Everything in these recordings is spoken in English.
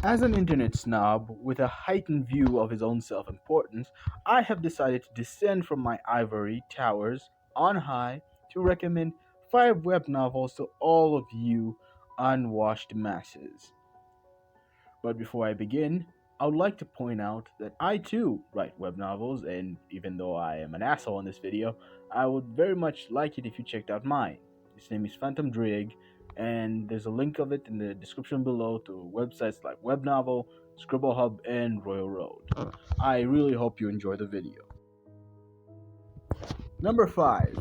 As an internet snob with a heightened view of his own self importance, I have decided to descend from my ivory towers on high to recommend 5 web novels to all of you unwashed masses. But before I begin, I would like to point out that I too write web novels, and even though I am an asshole in this video, I would very much like it if you checked out mine. His name is Phantom Ddraig, and there's a link of it in the description below to websites like Webnovel, ScribbleHub, and RoyalRoad. I really hope you enjoy the video. Number 5,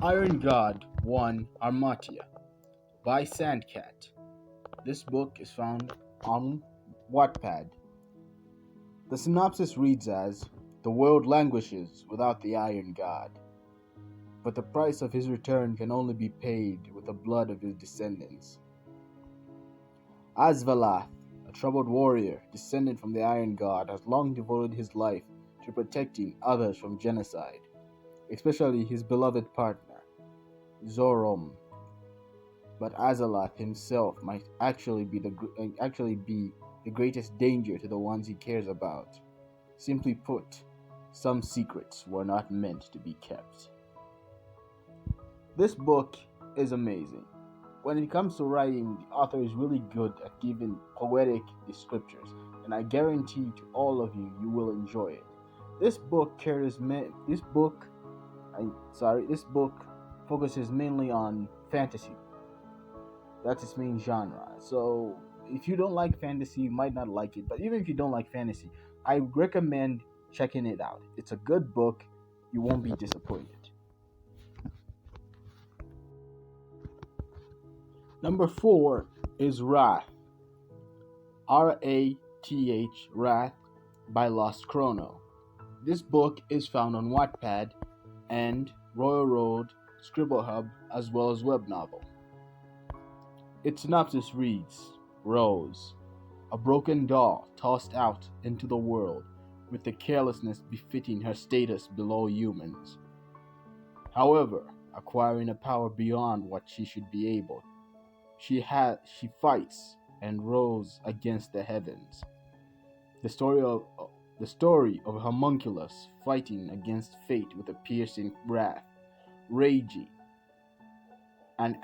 Iron God 1 Armatia by Sandcat. This book is found on Wattpad. The synopsis reads as, "The world languishes without the Iron God, but the price of his return can only be paid with the blood of his descendants." Asvalath, a troubled warrior descended from the Iron God, has long devoted his life to protecting others from genocide, especially his beloved partner, Zorom. But Azalath himself might actually be the greatest danger to the ones he cares about. Simply put, some secrets were not meant to be kept. This book is amazing. When it comes to writing, the author is really good at giving poetic descriptors, and I guarantee to all of you, you will enjoy it. This book focuses mainly on fantasy. That's its main genre. So if you don't like fantasy, you might not like it. But even if you don't like fantasy, I recommend checking it out. It's a good book. You won't be disappointed. Number 4 is Wrath. R-A-T-H, Wrath by Lost Chrono. This book is found on Wattpad and RoyalRoad, ScribbleHub, as well as Webnovel. Its synopsis reads, Rose, a broken doll tossed out into the world with the carelessness befitting her status below humans. However, acquiring a power beyond what she should be able, she fights and rose against the heavens. The story of a homunculus fighting against fate with a piercing wrath, raging, an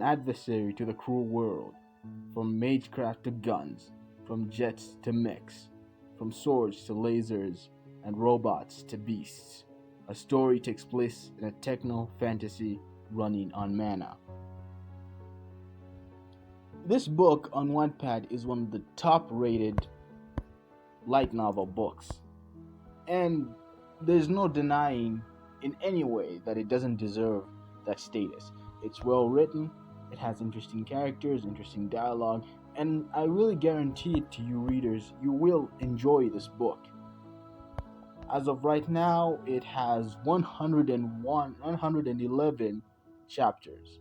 adversary to the cruel world, from magecraft to guns, from jets to mechs, from swords to lasers, and robots to beasts. A story takes place in a techno fantasy running on mana. This book on Wattpad is one of the top rated light novel books, and there's no denying in any way that it doesn't deserve that status. It's well written, it has interesting characters, interesting dialogue, and I really guarantee it to you readers, you will enjoy this book. As of right now, it has 111 chapters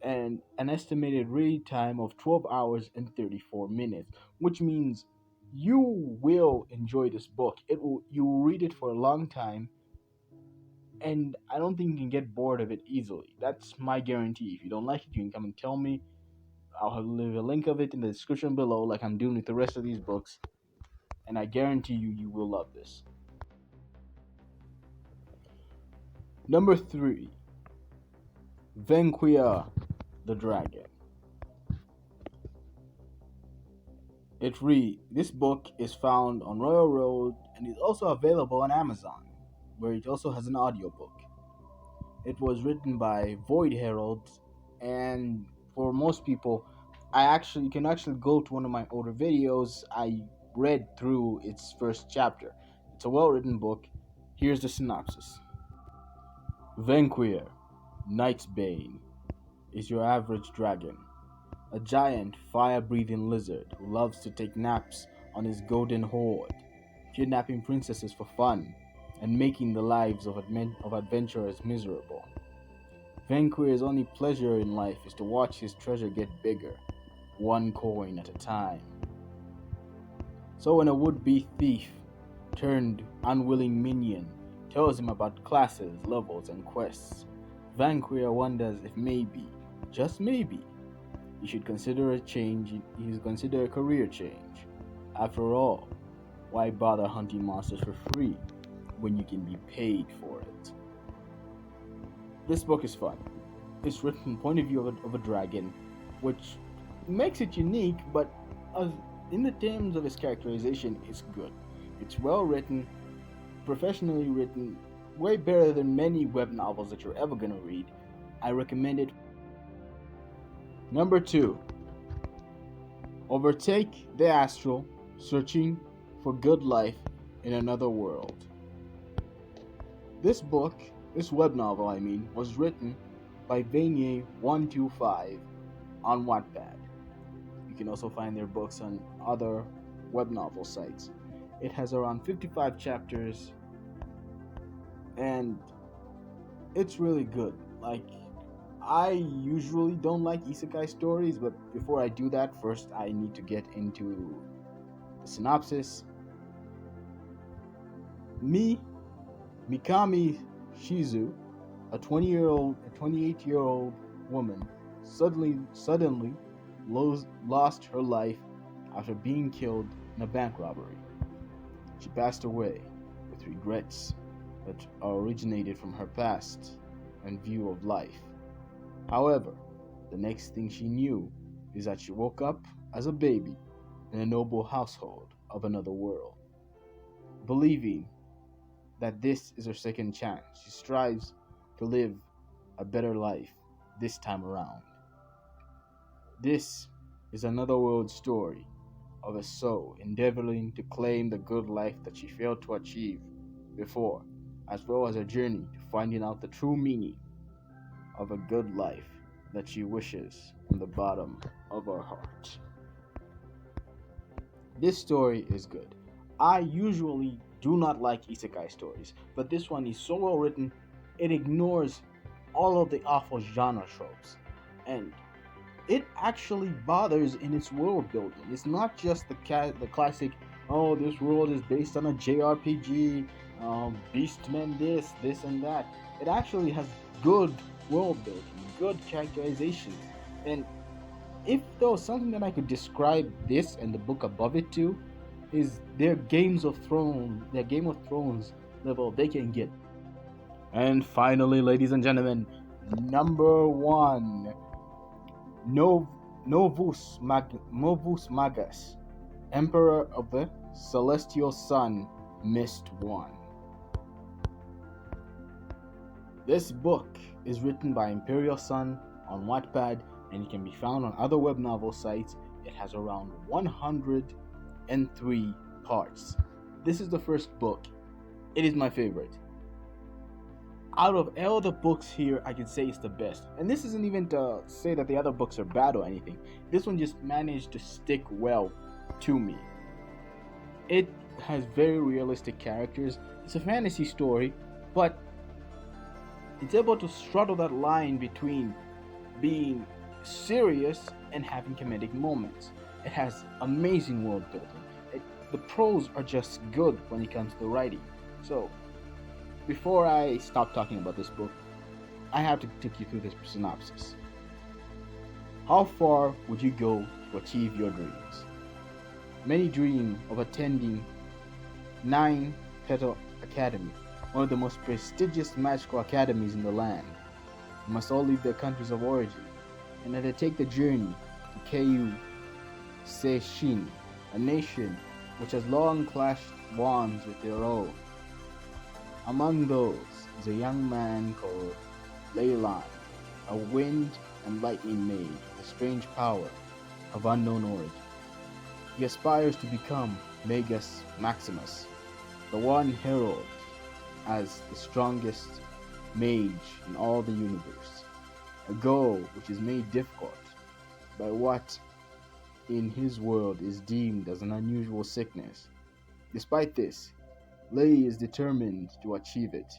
and an estimated read time of 12 hours and 34 minutes, which means you will enjoy this book. You will read it for a long time, and I don't think you can get bored of it easily. That's my guarantee. If you don't like it, you can come and tell me. I'll leave a link of it in the description below, like I'm doing with the rest of these books, and I guarantee you will love this. Number 3, Venquia the Dragon. This book is found on RoyalRoad and is also available on Amazon, where it also has an audiobook. It was written by Void Herald, and for most people, you can actually go to one of my older videos. I read through its first chapter. It's a well-written book. Here's the synopsis. Venquia, Night's Bane, is your average dragon, a giant fire-breathing lizard who loves to take naps on his golden hoard, kidnapping princesses for fun and making the lives of adventurers miserable. Venquia's only pleasure in life is to watch his treasure get bigger, one coin at a time. So when a would-be thief turned unwilling minion tells him about classes, levels, and quests, Venquia wonders if maybe, just maybe, You should consider a change. You should consider a career change. After all, why bother hunting monsters for free when you can be paid for it? This book is fun. It's written from the point of view of a dragon, which makes it unique, but as, in the terms of its characterization, it's good. It's well written, professionally written, way better than many web novels that you're ever going to read. I recommend it. Number 2, Overtake the Astral, Searching for Good Life in Another World. This book, this web novel, was written by Vanier125 on Wattpad. You can also find their books on other web novel sites. It has around 55 chapters, and it's really good. Like, I usually don't like isekai stories, but before I do that, first I need to get into the synopsis. Mikami Shizu, a 28-year-old woman, suddenly lost her life after being killed in a bank robbery. She passed away with regrets that originated from her past and view of life. However, the next thing she knew is that she woke up as a baby in a noble household of another world. Believing that this is her second chance, she strives to live a better life this time around. This is another world story of a soul endeavoring to claim the good life that she failed to achieve before, as well as a journey to finding out the true meaning of a good life that she wishes from the bottom of her heart. This story is good. I usually do not like isekai stories, but this one is so well written, it ignores all of the awful genre tropes, and it actually bothers in its world building. It's not just the classic, oh, this world is based on a JRPG, Beastmen this and that. It actually has good world building, good characterization, and if there was something that I could describe this and the book above it to, is their Game of Thrones level they can get. And finally, ladies and gentlemen, number 1, Novus Magus, Emperor of the Celestial Sun, Mist 1. This book is written by Imperial Sun on Wattpad, and it can be found on other web novel sites. It has around 103 parts. This is the first book. It is my favorite. Out of all the books here, I can say it's the best. And this isn't even to say that the other books are bad or anything. This one just managed to stick well to me. It has very realistic characters. It's a fantasy story, but it's able to straddle that line between being serious and having comedic moments. It has amazing world building. The prose are just good when it comes to the writing. So, before I stop talking about this book, I have to take you through this synopsis. How far would you go to achieve your dreams? Many dream of attending Nine Petal Academy, one of the most prestigious magical academies in the land. They must all leave their countries of origin, and then they take the journey to Keiyu Seishin, a nation which has long clashed bonds with their own. Among those is a young man called Leyline, a wind and lightning mage with a strange power of unknown origin. He aspires to become Magus Maximus, the one heralded as the strongest mage in all the universe, a goal which is made difficult by what in his world is deemed as an unusual sickness. Despite this, Lei is determined to achieve it,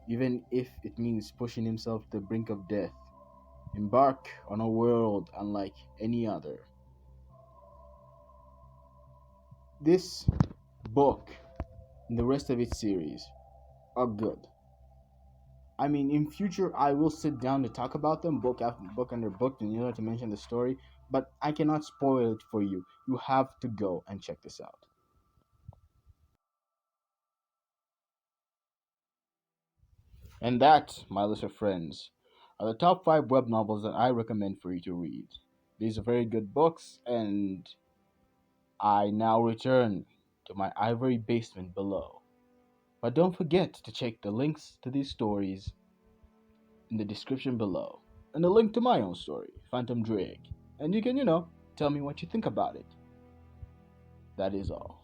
even if it means pushing himself to the brink of death. Embark on a world unlike any other. This book and the rest of its series are good. I mean, in future, I will sit down to talk about them book after book under book, and to mention the story. But I cannot spoil it for you. You have to go and check this out. And that, my list of friends, are the top five web novels that I recommend for you to read. These are very good books, and I now return to my ivory basement below. But don't forget to check the links to these stories in the description below, and a link to my own story, Phantom Ddraig. And you can, tell me what you think about it. That is all.